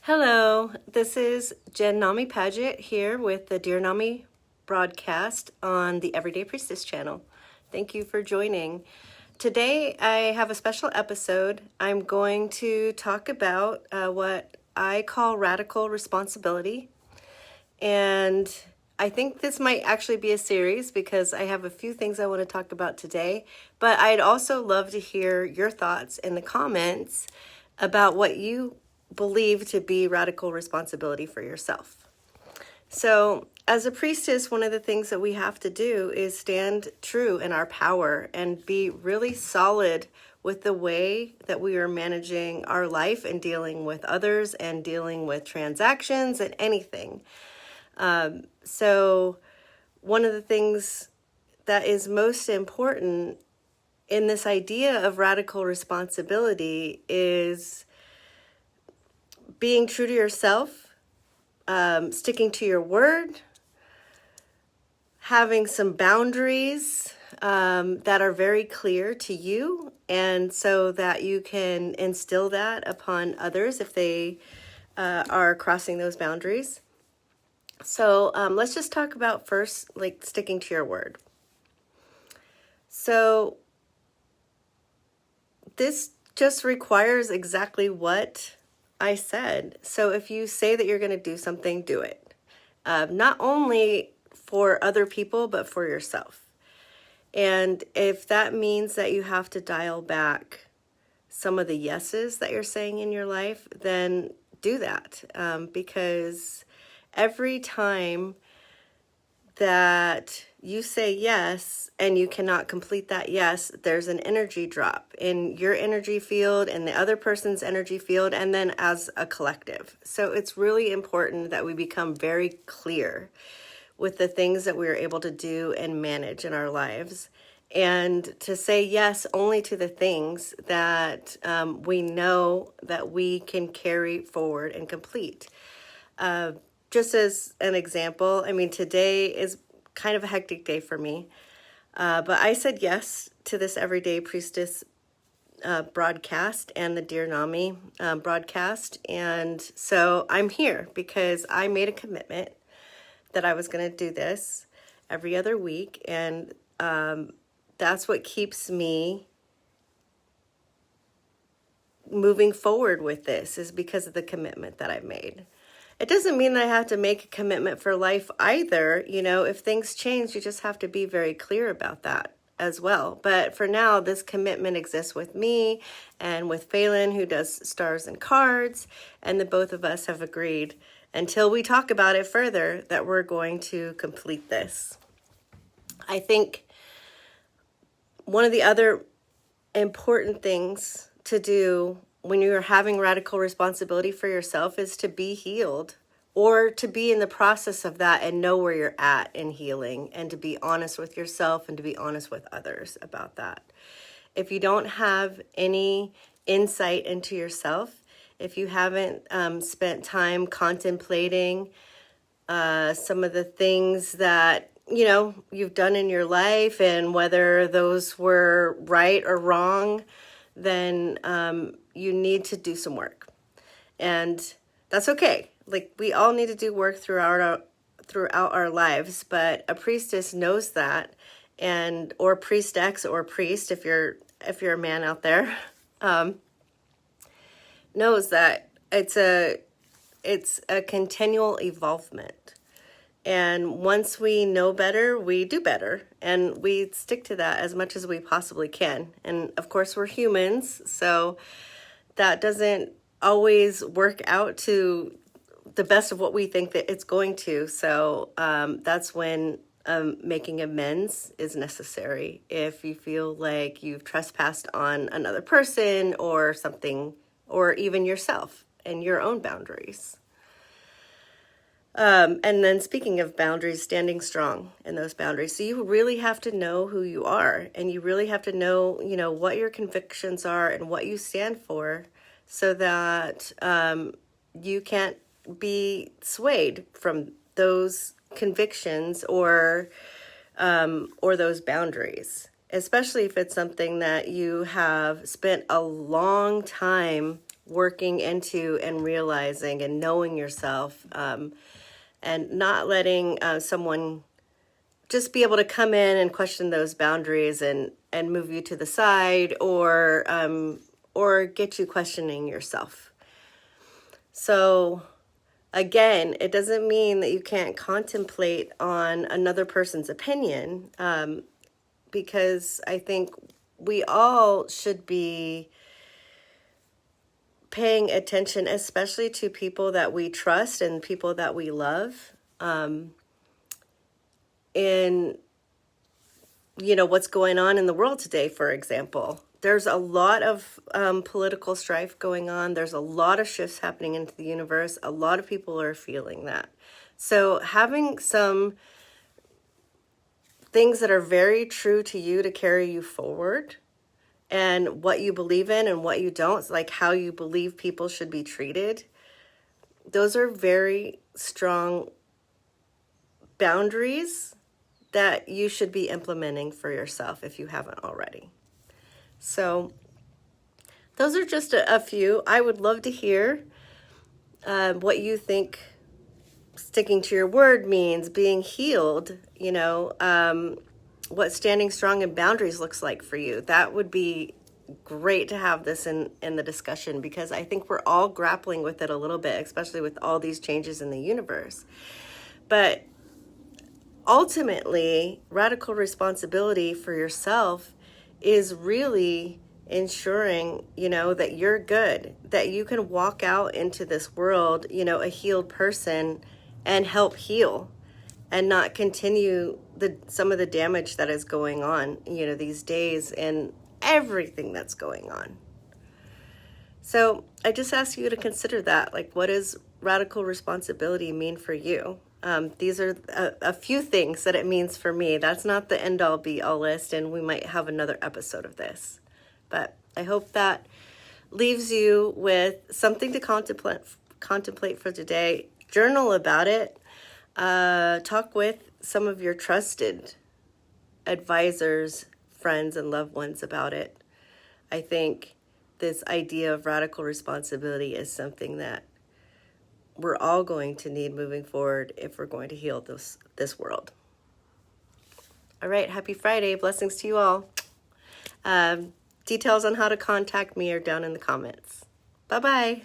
Hello, this is Jen Nami Padgett here with the Dear Nami Brodcast on the Everyday Priestess Channel. Thank you for joining. Today I have a special episode. I'm going to talk about what I call radical responsibility. And I think this might actually be a series because I have a few things I want to talk about today. But I'd also love to hear your thoughts in the comments about what you believe to be radical responsibility for yourself. So, as a priestess, one of the things that we have to do is stand true in our power and be really solid with the way that we are managing our life and dealing with others and dealing with transactions and anything. So, one of the things that is most important in this idea of radical responsibility is being true to yourself, sticking to your word, having some boundaries that are very clear to you, and so that you can instill that upon others if they are crossing those boundaries. So let's just talk about first, like sticking to your word. So this just requires exactly what I said. So if you say that you're going to do something, do it. Not only for other people, but for yourself. And if that means that you have to dial back some of the yeses that you're saying in your life, then do that. Because every time that you say yes and you cannot complete that yes, there's an energy drop in your energy field and the other person's energy field, and then as a collective. So it's really important that we become very clear with the things that we are able to do and manage in our lives, and to say yes only to the things that we know that we can carry forward and complete. Just as an example, I mean, today is kind of a hectic day for me, but I said yes to this Everyday Priestess broadcast and the Dear Nami broadcast, and so I'm here because I made a commitment that I was going to do this every other week, and that's what keeps me moving forward with this, is because of the commitment that I've made. It doesn't mean that I have to make a commitment for life either. You know, if things change, you just have to be very clear about that as well. But for now, this commitment exists with me and with Phelan, who does stars and cards, and the both of us have agreed, until we talk about it further, that we're going to complete this. I think one of the other important things to do when you're having radical responsibility for yourself is to be healed, or to be in the process of that and know where you're at in healing, and to be honest with yourself and to be honest with others about that. If you don't have any insight into yourself, if you haven't spent time contemplating some of the things that you've done in your life and whether those were right or wrong, then you need to do some work. And that's okay. Like, we all need to do work throughout our lives, but a priestess knows that, and or priestess or priest, if you're a man out there, knows that it's a continual evolvement. And once we know better, we do better, and we stick to that as much as we possibly can. And of course, we're humans, so that doesn't always work out to the best of what we think that it's going to. So that's when making amends is necessary. If you feel like you've trespassed on another person or something, or even yourself and your own boundaries. And then speaking of boundaries, standing strong in those boundaries. So you really have to know who you are, and you really have to know, what your convictions are and what you stand for, so that you can't be swayed from those convictions or those boundaries, especially if it's something that you have spent a long time working into and realizing and knowing yourself, and not letting someone just be able to come in and question those boundaries and move you to the side, or get you questioning yourself. So again, it doesn't mean that you can't contemplate on another person's opinion, because I think we all should be paying attention, especially to people that we trust and people that we love, in, what's going on in the world today, for example. There's a lot of political strife going on. There's a lot of shifts happening into the universe. A lot of people are feeling that. So having some things that are very true to you to carry you forward, and what you believe in and what you don't, like how you believe people should be treated, those are very strong boundaries that you should be implementing for yourself if you haven't already. So those are just a few. I would love to hear what you think sticking to your word means, being healed, what standing strong in boundaries looks like for you. That would be great to have this in the discussion, because I think we're all grappling with it a little bit, especially with all these changes in the universe. But ultimately, radical responsibility for yourself is really ensuring, that you're good, that you can walk out into this world, a healed person, and help heal, and not continue some of the damage that is going on, these days, and everything that's going on. So I just ask you to consider that. Like, what does radical responsibility mean for you? These are a few things that it means for me. That's not the end-all be-all list, and we might have another episode of this. But I hope that leaves you with something to contemplate for today. Journal about it. Talk with some of your trusted advisors, friends, and loved ones about it. I think this idea of radical responsibility is something that we're all going to need moving forward if we're going to heal this world. All right, happy Friday. Blessings to you all. Details on how to contact me are down in the comments. Bye-bye.